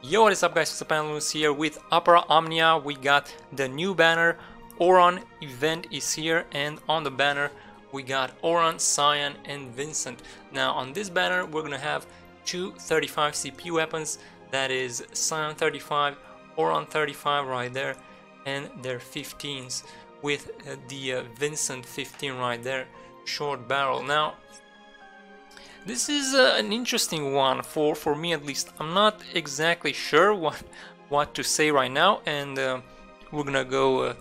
Yo, what is up guys, MrPantaloons here with Omnia. We got the new banner, Auron event is here, and on the banner we got Auron, Sian and Vincent. Now on this banner we're gonna have two 35 CP weapons, that is Sian 35, Auron 35 right there, and their 15s with the Vincent 15 right there, short barrel. Now this is an interesting one for me at least. I'm not exactly sure what to say right now, and we're gonna go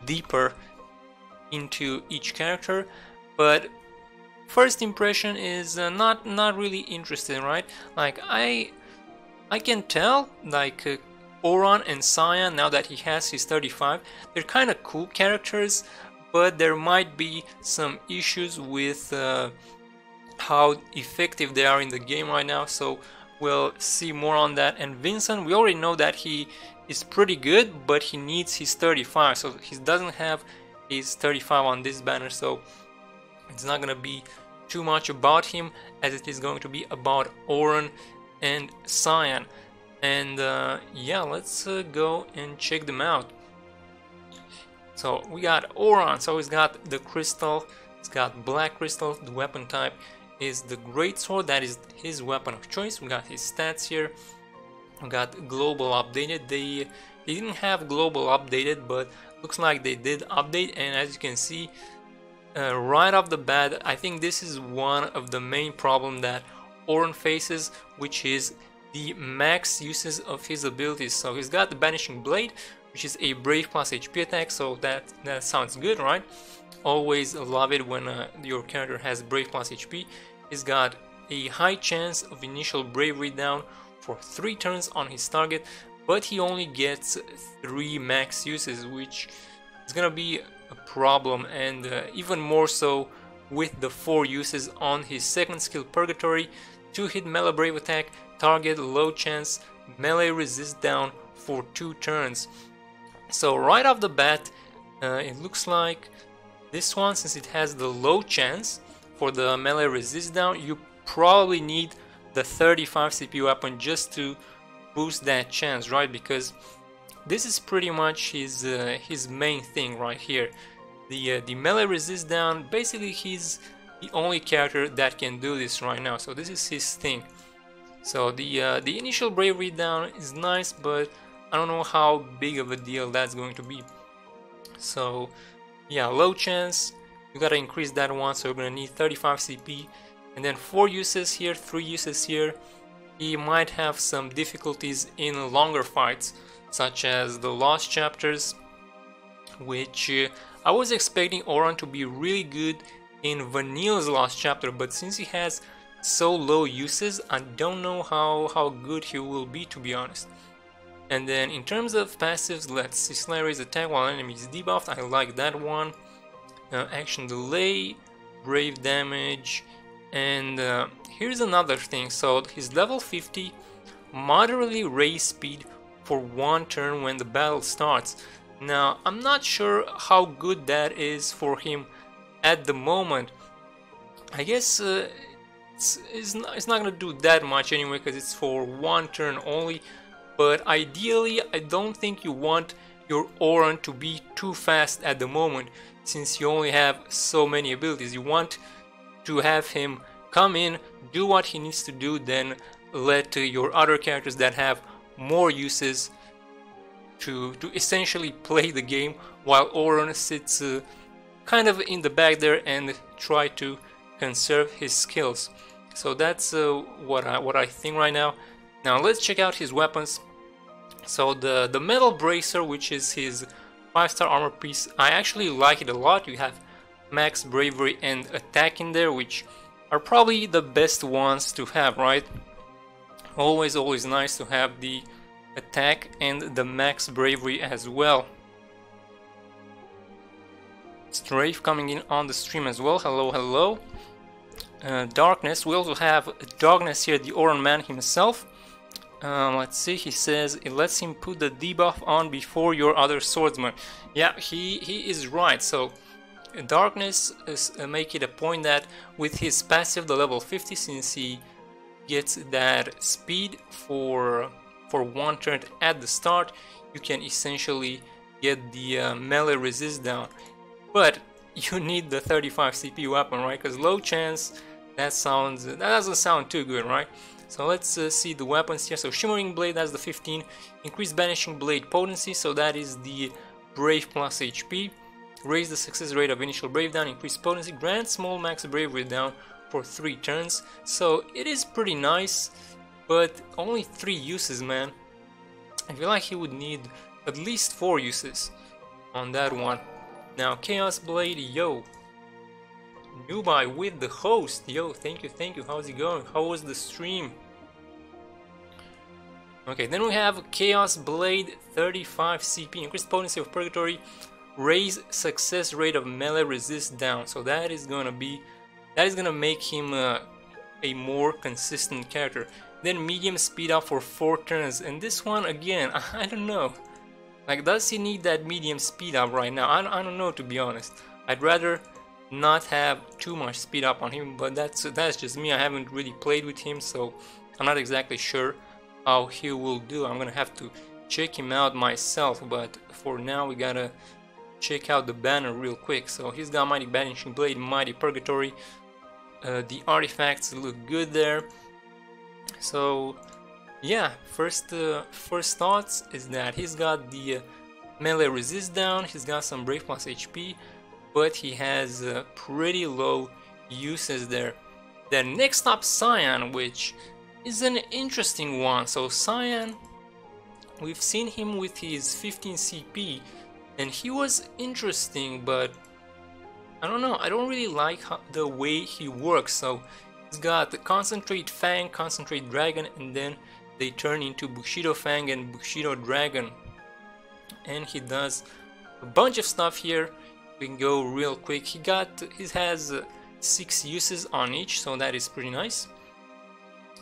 deeper into each character. But first impression is not really interesting, right? Like I can tell like Auron and Sian, now that he has his 35, they're kind of cool characters, but there might be some issues with how effective they are in the game right now, so we'll see more on that. And Vincent, we already know that he is pretty good, but he needs his 35, so he doesn't have his 35 on this banner, so it's not gonna be too much about him as it is going to be about Oren and Sian. And yeah, let's go and check them out. So we got Auron, so he's got the crystal, he's got black crystal, the weapon type is the greatsword, that is his weapon of choice. We got his stats here. We got global updated. They didn't have global updated, but looks like they did update, and as you can see right off the bat, I think this is one of the main problem that Auron faces, which is the max uses of his abilities. So he's got the Banishing Blade, which is a brave plus HP attack, so that sounds good, right? Always love it when your character has brave plus HP. He's got a high chance of initial bravery down for 3 turns on his target, but he only gets 3 max uses, which is gonna be a problem, and even more so with the 4 uses on his second skill, Purgatory. 2-hit melee brave attack, target low chance, melee resist down for 2 turns. So right off the bat, it looks like this one, since it has the low chance for the melee resist down, you probably need the 35 CP weapon just to boost that chance, right? Because this is pretty much his main thing right here. The melee resist down, basically he's the only character that can do this right now, so this is his thing. So the initial bravery down is nice, but I don't know how big of a deal that's going to be. So yeah, low chance, you gotta increase that one, so you're gonna need 35 CP, and then 4 uses here, 3 uses here. He might have some difficulties in longer fights, such as the Lost Chapters, which I was expecting Auron to be really good in Vanille's Lost Chapter, but since he has so low uses, I don't know how good he will be, to be honest. And then in terms of passives, let's see, Slayer is attack while enemy is debuffed. I like that one. Action delay, brave damage, and here's another thing. So his level 50 moderately raise speed for 1 turn when the battle starts. Now I'm not sure how good that is for him at the moment. I guess it's not gonna do that much anyway, because it's for 1 turn only. But ideally, I don't think you want your Auron to be too fast at the moment, since you only have so many abilities. You want to have him come in, do what he needs to do, then let your other characters that have more uses to essentially play the game, while Auron sits kind of in the back there and try to conserve his skills. So that's what I think right now. Now let's check out his weapons. So the Metal Bracer, which is his 5-star armor piece, I actually like it a lot. You have max bravery and attack in there, which are probably the best ones to have, right? Always nice to have the attack and the max bravery as well. Strafe coming in on the stream as well. Hello. Darkness, we also have Darkness here, the Auron man himself. Let's see, he says it lets him put the debuff on before your other swordsman. Yeah, he is right. So Darkness is make it a point that with his passive, the level 50, since he gets that speed for for 1 turn at the start, you can essentially get the melee resist down. But you need the 35 CP weapon, right? Because low chance, that doesn't sound too good, right? So let's see the weapons here. So Shimmering Blade, that's the 15. Increased Banishing Blade potency, so that is the Brave plus HP. Raise the success rate of initial Brave down, increase potency, grant small max bravery down for 3 turns. So it is pretty nice, but only 3 uses, man. I feel like he would need at least 4 uses on that one. Now Chaos Blade, yo. Nubai with the host, yo, thank you, how's it going? How was the stream? Okay, then we have Chaos Blade, 35 CP, increased potency of Purgatory, raise success rate of melee resist down. So that is gonna make him a more consistent character. Then medium speed up for 4 turns, and this one again, I don't know. Like, does he need that medium speed up right now? I don't know, to be honest. I'd rather not have too much speed up on him, but that's just me. I haven't really played with him, so I'm not exactly sure how he will do. I'm gonna have to check him out myself, but for now we gotta check out the banner real quick. So he's got Mighty Banishing Blade, Mighty Purgatory. The artifacts look good there. So yeah, first thoughts is that he's got the melee resist down, he's got some Brave plus HP, but he has pretty low uses there. Then next up, Sian, which is an interesting one. So Sian, we've seen him with his 15 CP, and he was interesting, but I don't know, I don't really like the way he works. So he's got the Concentrate Fang, Concentrate Dragon, and then they turn into Bushido Fang and Bushido Dragon. And he does a bunch of stuff here. We can go real quick. He has 6 uses on each, so that is pretty nice.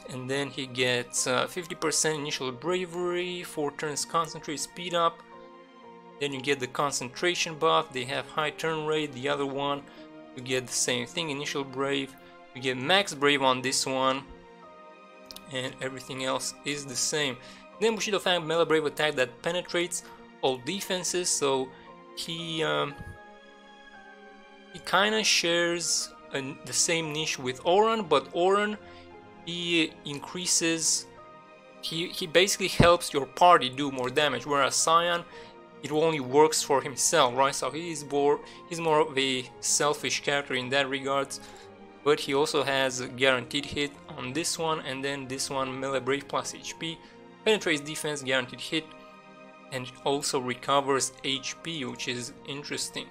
And then he gets 50% initial bravery, 4 turns concentrate speed up. Then you get the concentration buff. They have high turn rate. The other one, you get the same thing, initial brave. You get max brave on this one, and everything else is the same. Then Bushido Fang, melee brave attack that penetrates all defenses. So he kind of shares the same niche with Auron, but Auron, he basically helps your party do more damage, whereas Sian, it only works for himself, right? So he's more of a selfish character in that regards, but he also has a guaranteed hit on this one, and then this one, melee brave plus HP, penetrates defense, guaranteed hit, and also recovers HP, which is interesting.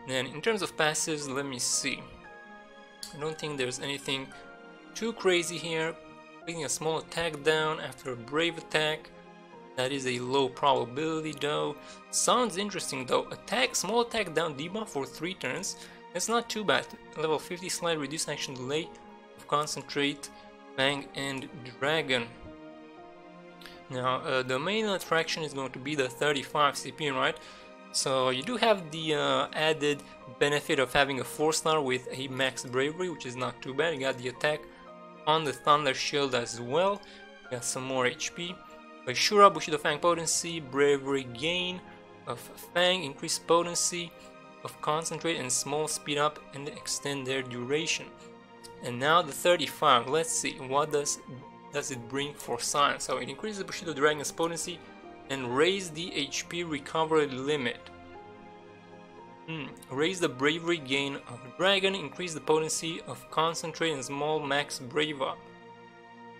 Then in terms of passives, let me see. I don't think there's anything too crazy here. Taking a small attack down after a brave attack. That is a low probability though. Sounds interesting though. Small attack down debuff for 3 turns. That's not too bad. Level 50 slight reduced action delay of Concentrate, Fang, and Dragon. Now the main attraction is going to be the 35 CP, right? So you do have the added benefit of having a 4-star with a max bravery, which is not too bad. You got the attack on the Thunder Shield as well. You got some more HP. By Shura, Bushido Fang potency, bravery gain of Fang, increased potency of Concentrate, and small speed up and extend their duration. And now the 35. Let's see, what does it bring for Sian? So it increases Bushido Dragon's potency and raise the HP recovery limit. Raise the bravery gain of Dragon, increase the potency of Concentrate and small max brave up,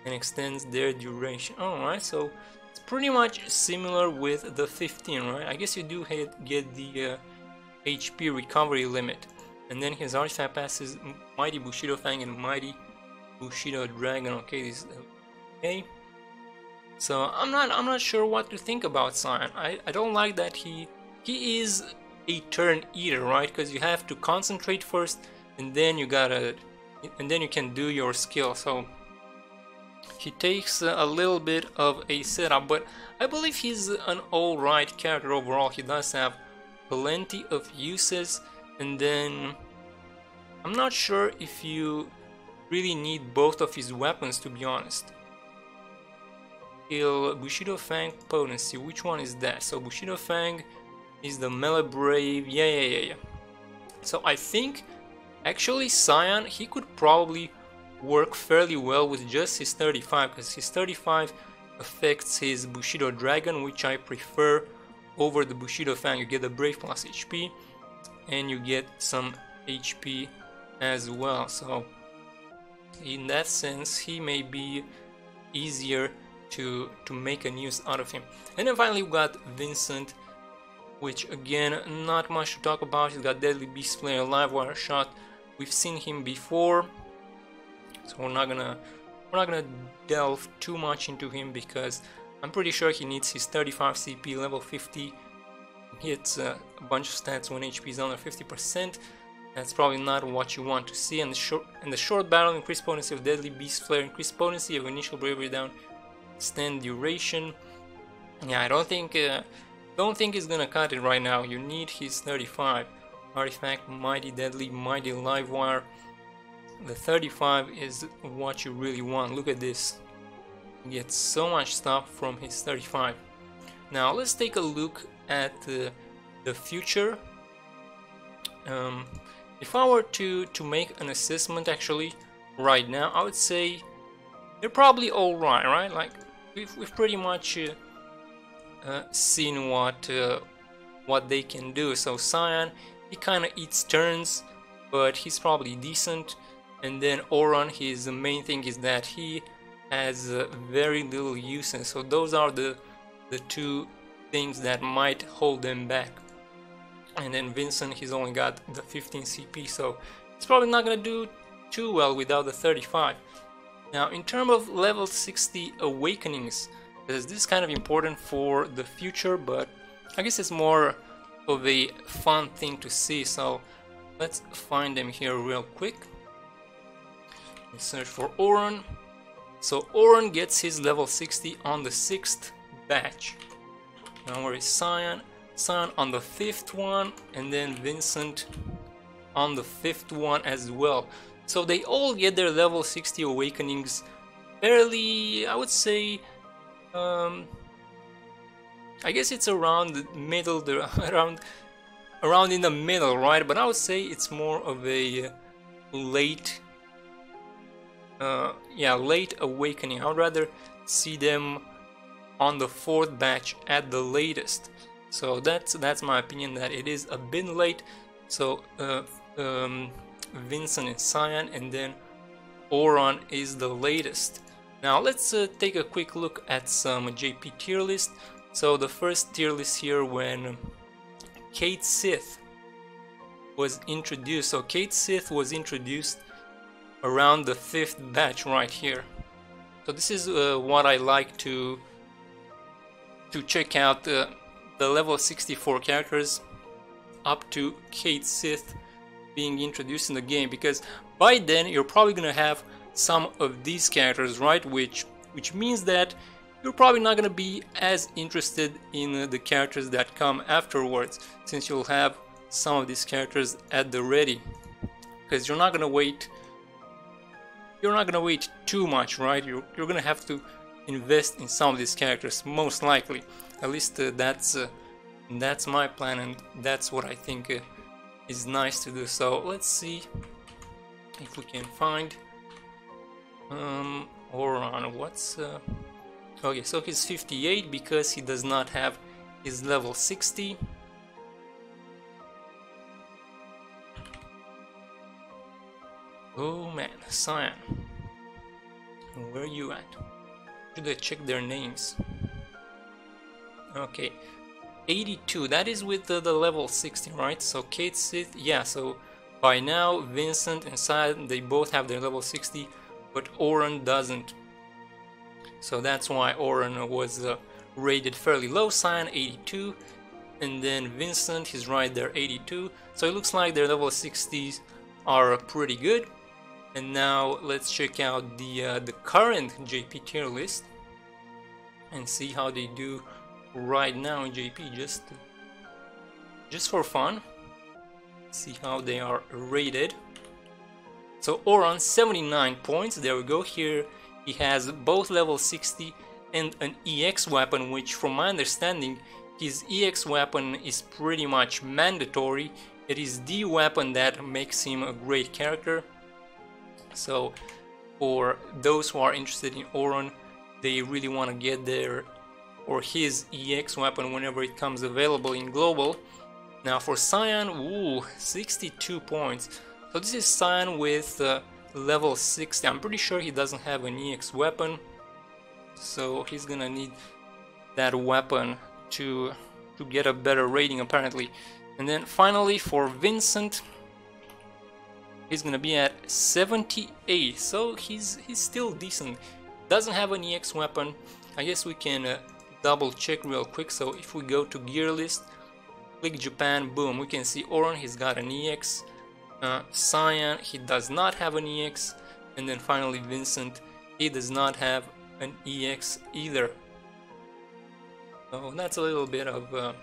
and extends their duration. Alright, so it's pretty much similar with the 15, right? I guess you do get the HP recovery limit. And then his artifact passes Mighty Bushido Fang and Mighty Bushido Dragon. Okay. So I'm not sure what to think about Sian. I don't like that he is a turn eater, right? Because you have to concentrate first, and then you can do your skill. So he takes a little bit of a setup, but I believe he's an alright character overall. He does have plenty of uses, and then I'm not sure if you really need both of his weapons, to be honest. kill Bushido Fang potency. Which one is that? So Bushido Fang is the melee brave. Yeah. So I think actually Sian, he could probably work fairly well with just his 35, because his 35 affects his Bushido Dragon, which I prefer over the Bushido Fang. You get the Brave plus HP and you get some HP as well. So in that sense, he may be easier to make an use out of him. And then finally we got Vincent, which again, not much to talk about. He's got Deadly Beast Flare, Live Wire Shot. We've seen him before, so we're not gonna delve too much into him, because I'm pretty sure he needs his 35 CP, level 50. Hits a bunch of stats when HP is under 50%. That's probably not what you want to see. And the short battle, increased potency of Deadly Beast Flare, increased potency of initial bravery down, extend duration. Yeah, I don't think he's gonna cut it right now. You need his 35. Artifact, Mighty Deadly, Mighty Livewire. The 35 is what you really want. Look at this. You get so much stuff from his 35. Now let's take a look at the future. If I were to make an assessment actually right now, I would say they're probably all right? Like we've pretty much seen what they can do. So Sian, he kind of eats turns, but he's probably decent. And then Auron, his main thing is that he has very little uses. So those are the two things that might hold them back. And then Vincent, he's only got the 15 CP, so he's probably not gonna do too well without the 35. Now in terms of level 60 awakenings, this is kind of important for the future, but I guess it's more of a fun thing to see. So let's find them here real quick. Let's search for Oren. So Oren gets his level 60 on the 6th batch. Now where is Sian? Sian on the 5th one, and then Vincent on the 5th one as well. So they all get their level 60 awakenings fairly, I would say, I guess it's around the middle, around in the middle, right? But I would say it's more of a late, late awakening. I would rather see them on the 4th batch at the latest. So that's my opinion, that it is a bit late. So Vincent and Sian, and then Auron is the latest. Now let's take a quick look at some JP tier list. So the first tier list here, when Kate Sith was introduced. So Kate Sith was introduced around the 5th batch right here. So this is what I like to check out, the level 64 characters up to Kate Sith being introduced in the game, because by then you're probably gonna have some of these characters, right? Which means that you're probably not gonna be as interested in the characters that come afterwards, since you'll have some of these characters at the ready, because you're not gonna wait too much, right? You're gonna have to invest in some of these characters, most likely. At least that's my plan, and that's what I think is nice to do. So let's see if we can find Auron. What's okay, so he's 58 because he does not have his level 60. Oh man, Sian, where are you at? Should I check their names? Okay, 82, that is with the level 60, right? So Kate Sith, yeah, so by now Vincent and Sian, they both have their level 60, but Auron doesn't. So that's why Auron was rated fairly low. Sian 82, and then Vincent, he's right there, 82. So it looks like their level 60s are pretty good. And now let's check out the current JP tier list and see how they do right now in JP, just for fun. See how they are rated. So Auron, 79 points. There we go. Here he has both level 60 and an EX weapon, which from my understanding his EX weapon is pretty much mandatory. It is the weapon that makes him a great character. So for those who are interested in Auron, they really want to get their or his EX weapon whenever it comes available in global. Now for Sian, ooh, 62 points. So this is Sian with level 60. I'm pretty sure he doesn't have an EX weapon, so he's gonna need that weapon to get a better rating apparently. And then finally for Vincent, he's gonna be at 78, so he's still decent. Doesn't have an EX weapon. I guess we can double check real quick. So if we go to gear list, click Japan, boom, we can see Auron, he's got an EX. Sian, he does not have an EX. And then finally Vincent, he does not have an EX either. So that's a little bit of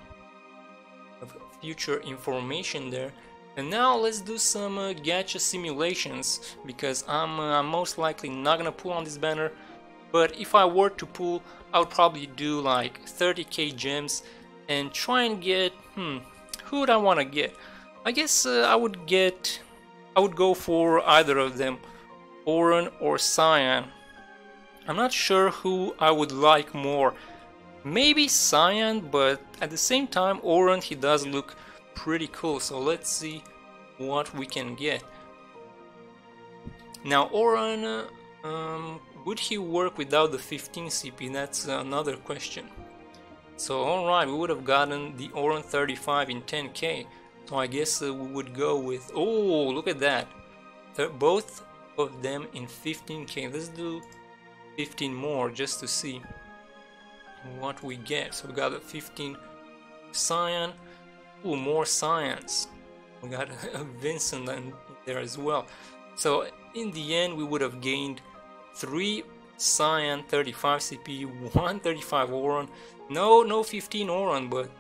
future information there. And now let's do some gacha simulations, because I'm most likely not gonna pull on this banner. But if I were to pull, I would probably do like 30k gems and try and get, who would I want to get? I guess I would go for either of them, Oren or Sian. I'm not sure who I would like more. Maybe Sian, but at the same time Auron, he does look pretty cool, so let's see what we can get. Now Auron, would he work without the 15 CP? That's another question. So alright, we would have gotten the Auron 35 in 10k, so I guess we would go with, oh look at that, both of them in 15k. Let's do 15 more just to see what we get. So we got a 15 Sian. Ooh, more Sians. We got a Vincent in there as well. So in the end we would have gained 3 Sian 35 CP, 135 Auron. No 15 Auron, but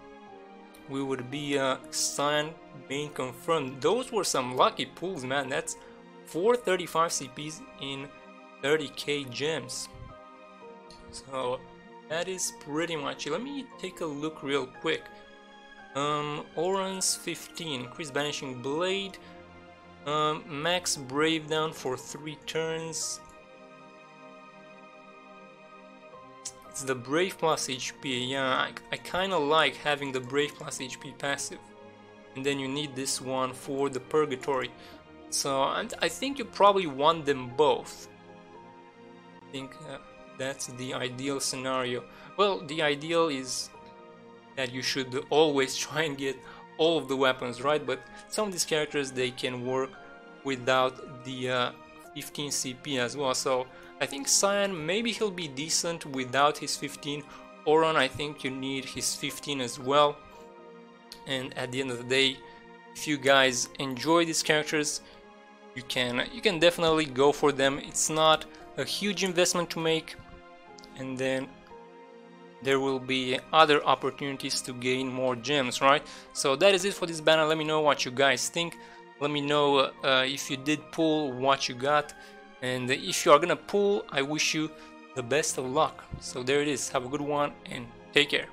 we would be Sian main confirmed. Those were some lucky pulls, man. That's 435 CPs in 30k gems. So that is pretty much it. Let me take a look real quick. Auron's 15, increased banishing blade, max brave down for 3 turns. It's the brave plus HP. Yeah, I kinda like having the brave plus HP passive, and then you need this one for the purgatory. So I think you probably want them both. I think that's the ideal scenario. Well, the ideal is that you should always try and get all of the weapons, right? But some of these characters, they can work without the 15 CP as well. So I think Sian, maybe he'll be decent without his 15. Auron, I think you need his 15 as well. And at the end of the day, if you guys enjoy these characters, you can definitely go for them. It's not a huge investment to make, and then there will be other opportunities to gain more gems, right? So that is it for this banner. Let me know what you guys think. Let me know if you did pull, what you got, and if you are gonna pull, I wish you the best of luck. So there it is. Have a good one and take care.